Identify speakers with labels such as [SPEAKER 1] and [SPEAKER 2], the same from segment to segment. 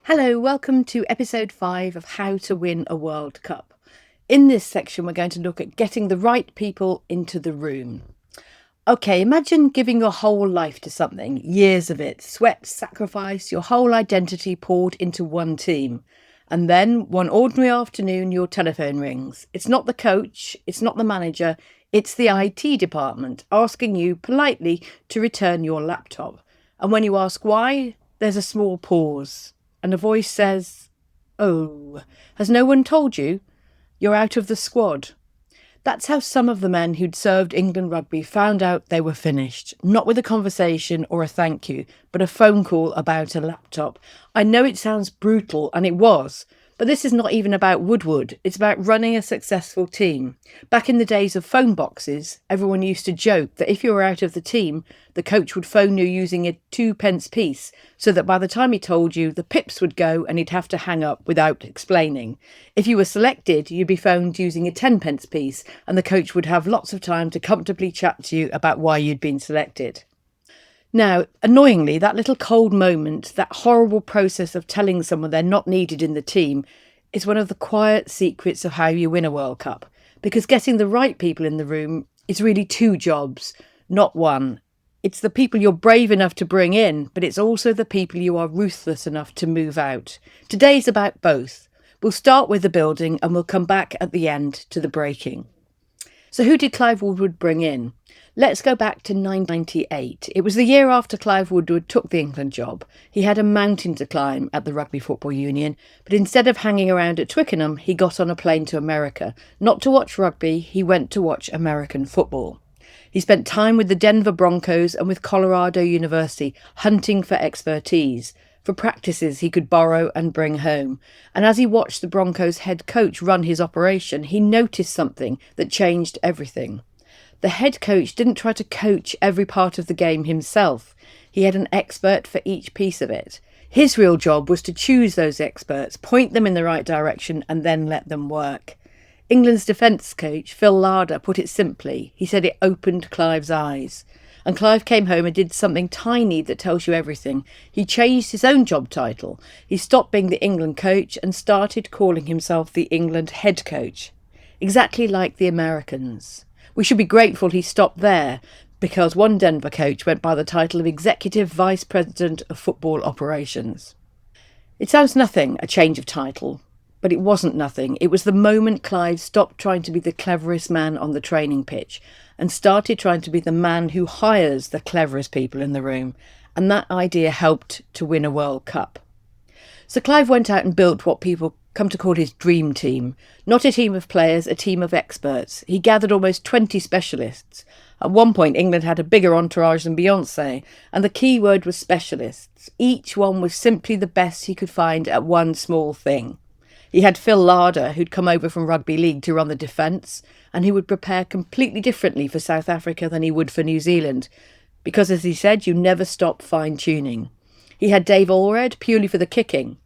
[SPEAKER 1] Hello, welcome to episode 5 of How to Win a World Cup. In this section, we're going to look at getting the right people into the room. Okay, imagine giving your whole life to something, years of it, sweat, sacrifice, your whole identity poured into one team. And then one ordinary afternoon, your telephone rings. It's not the coach, it's not the manager, it's the IT department asking you politely to return your laptop. And when you ask why, there's a small pause. And a voice says, "Oh, has no one told you? You're out of the squad." That's how some of the men who'd served England rugby found out they were finished. Not with a conversation or a thank you, but a phone call about a laptop. I know it sounds brutal, and it was, but this is not even about Woodward. It's about running a successful team. Back in the days of phone boxes, everyone used to joke that if you were out of the team, the coach would phone you using a 2p piece, so that by the time he told you, the pips would go and he'd have to hang up without explaining. If you were selected, you'd be phoned using a 10p piece, and the coach would have lots of time to comfortably chat to you about why you'd been selected. Now, annoyingly, that little cold moment, that horrible process of telling someone they're not needed in the team, is one of the quiet secrets of how you win a World Cup. Because getting the right people in the room is really two jobs, not one. It's the people you're brave enough to bring in, but it's also the people you are ruthless enough to move out. Today's about both. We'll start with the building and we'll come back at the end to the breaking. So who did Clive Woodward bring in? Let's go back to 1998. It was the year after Clive Woodward took the England job. He had a mountain to climb at the Rugby Football Union, but instead of hanging around at Twickenham, he got on a plane to America. Not to watch rugby, he went to watch American football. He spent time with the Denver Broncos and with Colorado University, hunting for expertise, for practices he could borrow and bring home. And as he watched the Broncos head coach run his operation, he noticed something that changed everything. The head coach didn't try to coach every part of the game himself. He had an expert for each piece of it. His real job was to choose those experts, point them in the right direction, and then let them work. England's defence coach, Phil Larder, put it simply. He said it opened Clive's eyes. And Clive came home and did something tiny that tells you everything. He changed his own job title. He stopped being the England coach and started calling himself the England head coach. Exactly like the Americans. We should be grateful he stopped there, because one Denver coach went by the title of Executive Vice President of Football Operations. It sounds nothing, a change of title. But it wasn't nothing. It was the moment Clive stopped trying to be the cleverest man on the training pitch and started trying to be the man who hires the cleverest people in the room. And that idea helped to win a World Cup. So Clive went out and built what people come to call his dream team. Not a team of players, a team of experts. He gathered almost 20 specialists. At one point, England had a bigger entourage than Beyoncé, and the key word was specialists. Each one was simply the best he could find at one small thing. He had Phil Larder, who'd come over from Rugby League to run the defence, and he would prepare completely differently for South Africa than he would for New Zealand, because, as he said, you never stop fine-tuning. He had Dave Allred, purely for the kicking.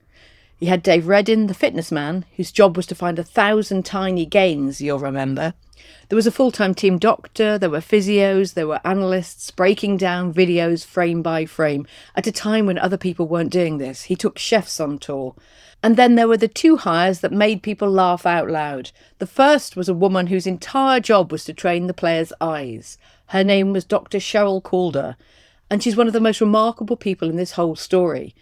[SPEAKER 1] He had Dave Reddin, the fitness man, whose job was to find 1,000 tiny gains, you'll remember. There was a full-time team doctor, there were physios, there were analysts breaking down videos frame by frame. At a time when other people weren't doing this, he took chefs on tour. And then there were the two hires that made people laugh out loud. The first was a woman whose entire job was to train the players' eyes. Her name was Dr. Cheryl Calder, and she's one of the most remarkable people in this whole story.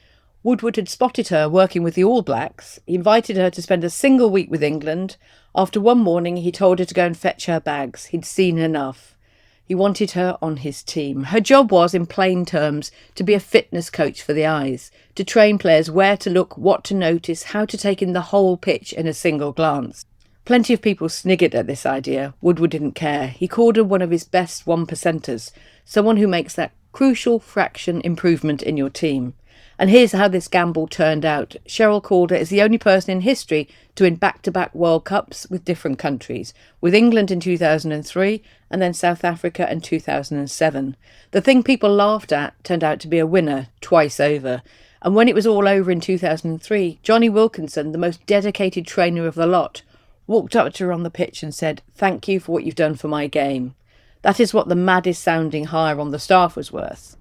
[SPEAKER 1] Woodward had spotted her working with the All Blacks. He invited her to spend a single week with England. After one morning, he told her to go and fetch her bags. He'd seen enough. He wanted her on his team. Her job was, in plain terms, to be a fitness coach for the eyes, to train players where to look, what to notice, how to take in the whole pitch in a single glance. Plenty of people sniggered at this idea. Woodward didn't care. He called her one of his best one-percenters, someone who makes that crucial fraction improvement in your team. And here's how this gamble turned out. Cheryl Calder is the only person in history to win back-to-back World Cups with different countries, with England in 2003 and then South Africa in 2007. The thing people laughed at turned out to be a winner twice over. And when it was all over in 2003, Johnny Wilkinson, the most dedicated trainer of the lot, walked up to her on the pitch and said, "Thank you for what you've done for my game." That is what the maddest sounding hire on the staff was worth.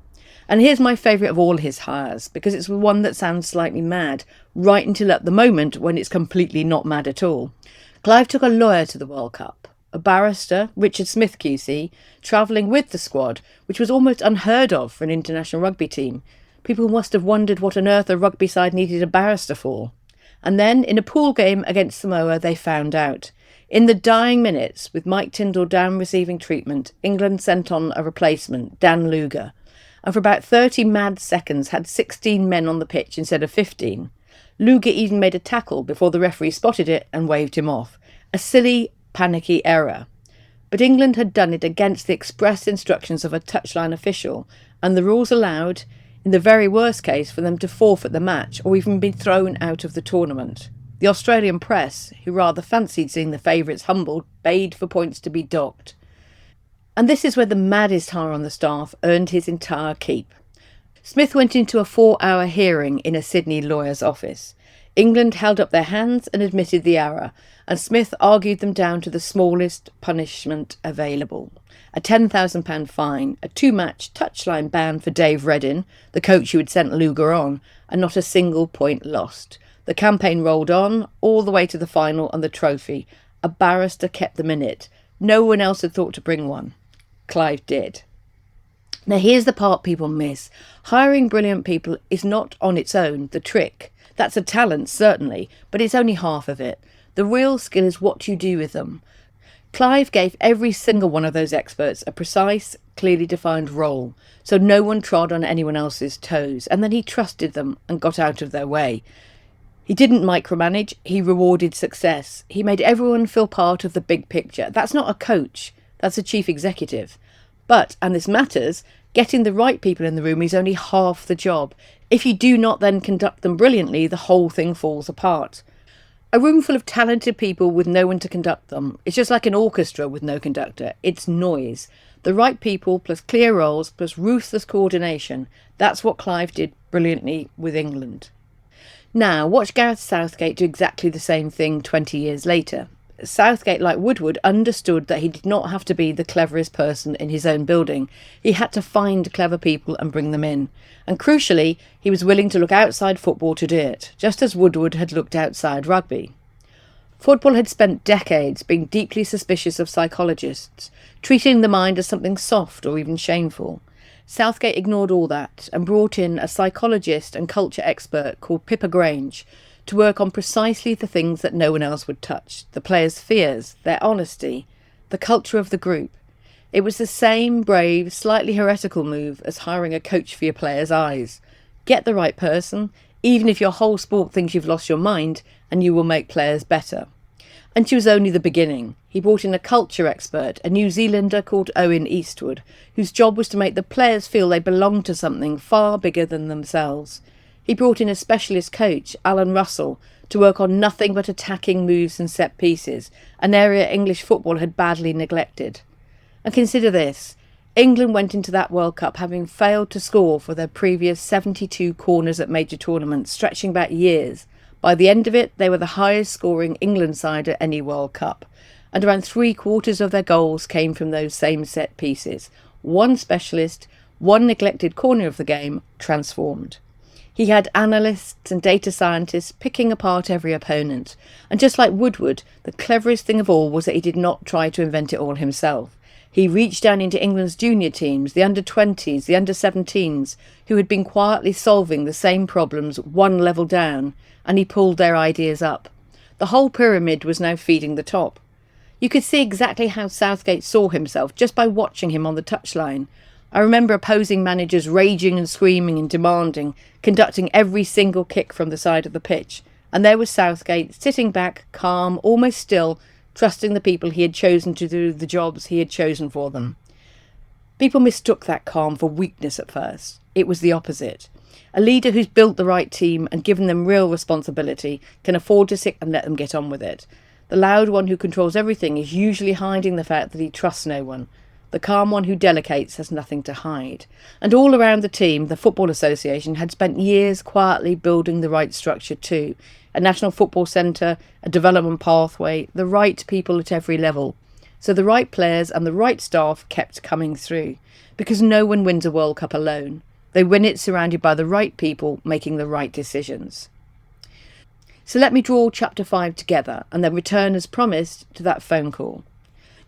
[SPEAKER 1] And here's my favourite of all his hires, because it's the one that sounds slightly mad, right until at the moment when it's completely not mad at all. Clive took a lawyer to the World Cup, a barrister, Richard Smith QC, travelling with the squad, which was almost unheard of for an international rugby team. People must have wondered what on earth a rugby side needed a barrister for. And then, in a pool game against Samoa, they found out. In the dying minutes, with Mike Tindall down receiving treatment, England sent on a replacement, Dan Luger, and for about 30 mad seconds had 16 men on the pitch instead of 15. Luger even made a tackle before the referee spotted it and waved him off. A silly, panicky error. But England had done it against the express instructions of a touchline official, and the rules allowed, in the very worst case, for them to forfeit the match or even be thrown out of the tournament. The Australian press, who rather fancied seeing the favourites humbled, bade for points to be docked. And this is where the maddest hire on the staff earned his entire keep. Smith went into a 4-hour hearing in a Sydney lawyer's office. England held up their hands and admitted the error, and Smith argued them down to the smallest punishment available. A £10,000 fine, a 2-match touchline ban for Dave Reddin, the coach who had sent Luger on, and not a single point lost. The campaign rolled on, all the way to the final and the trophy. A barrister kept them in it. No one else had thought to bring one. Clive did. Now here's the part people miss. Hiring brilliant people is not on its own the trick. That's a talent, certainly, but it's only half of it. The real skill is what you do with them. Clive gave every single one of those experts a precise, clearly defined role, so no one trod on anyone else's toes, and then he trusted them and got out of their way. He didn't micromanage, he rewarded success. He made everyone feel part of the big picture. That's not a coach, that's a chief executive. But, and this matters, getting the right people in the room is only half the job. If you do not then conduct them brilliantly, the whole thing falls apart. A room full of talented people with no one to conduct them. It's just like an orchestra with no conductor. It's noise. The right people plus clear roles plus ruthless coordination. That's what Clive did brilliantly with England. Now, watch Gareth Southgate do exactly the same thing 20 years later. Southgate, like Woodward, understood that he did not have to be the cleverest person in his own building. He had to find clever people and bring them in. And crucially, he was willing to look outside football to do it, just as Woodward had looked outside rugby. Football had spent decades being deeply suspicious of psychologists, treating the mind as something soft or even shameful. Southgate ignored all that and brought in a psychologist and culture expert called Pippa Grange to work on precisely the things that no one else would touch, the players' fears, their honesty, the culture of the group. It was the same brave, slightly heretical move as hiring a coach for your players' eyes. Get the right person, even if your whole sport thinks you've lost your mind, and you will make players better. And she was only the beginning. He brought in a culture expert, a New Zealander called Owen Eastwood, whose job was to make the players feel they belonged to something far bigger than themselves. He brought in a specialist coach, Alan Russell, to work on nothing but attacking moves and set pieces, an area English football had badly neglected. And consider this, England went into that World Cup having failed to score for their previous 72 corners at major tournaments, stretching back years. By the end of it, they were the highest scoring England side at any World Cup, and around 3/4 of their goals came from those same set pieces. One specialist, one neglected corner of the game, transformed. He had analysts and data scientists picking apart every opponent. And just like Woodward, the cleverest thing of all was that he did not try to invent it all himself. He reached down into England's junior teams, the under-20s, the under-17s, who had been quietly solving the same problems one level down, and he pulled their ideas up. The whole pyramid was now feeding the top. You could see exactly how Southgate saw himself just by watching him on the touchline. I remember opposing managers raging and screaming and demanding, conducting every single kick from the side of the pitch. And there was Southgate, sitting back, calm, almost still, trusting the people he had chosen to do the jobs he had chosen for them. People mistook that calm for weakness at first. It was the opposite. A leader who's built the right team and given them real responsibility can afford to sit and let them get on with it. The loud one who controls everything is usually hiding the fact that he trusts no one. The calm one who delegates has nothing to hide. And all around the team, the Football Association had spent years quietly building the right structure too. A national football centre, a development pathway, the right people at every level. So the right players and the right staff kept coming through. Because no one wins a World Cup alone. They win it surrounded by the right people making the right decisions. So let me draw chapter 5 together and then return as promised to that phone call.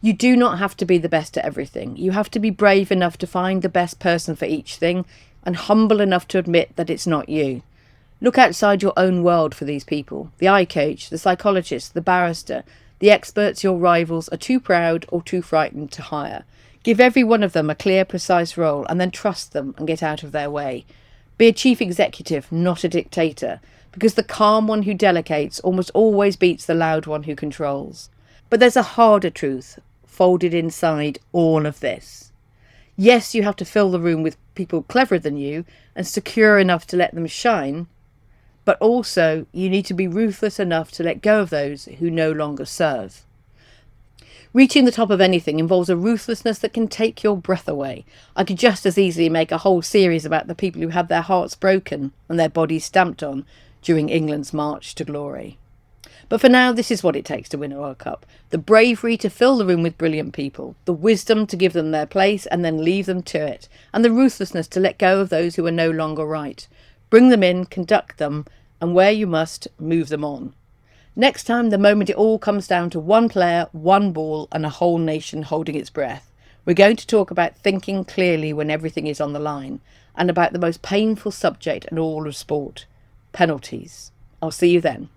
[SPEAKER 1] You do not have to be the best at everything. You have to be brave enough to find the best person for each thing and humble enough to admit that it's not you. Look outside your own world for these people. The eye coach, the psychologist, the barrister, the experts your rivals are too proud or too frightened to hire. Give every one of them a clear, precise role and then trust them and get out of their way. Be a chief executive, not a dictator, because the calm one who delegates almost always beats the loud one who controls. But there's a harder truth folded inside all of this. Yes, you have to fill the room with people cleverer than you and secure enough to let them shine, but also you need to be ruthless enough to let go of those who no longer serve. Reaching the top of anything involves a ruthlessness that can take your breath away. I could just as easily make a whole series about the people who had their hearts broken and their bodies stamped on during England's march to glory. But for now, this is what it takes to win a World Cup. The bravery to fill the room with brilliant people, the wisdom to give them their place and then leave them to it, and the ruthlessness to let go of those who are no longer right. Bring them in, conduct them, and where you must, move them on. Next time, the moment it all comes down to one player, one ball, and a whole nation holding its breath, we're going to talk about thinking clearly when everything is on the line, and about the most painful subject in all of sport, penalties. I'll see you then.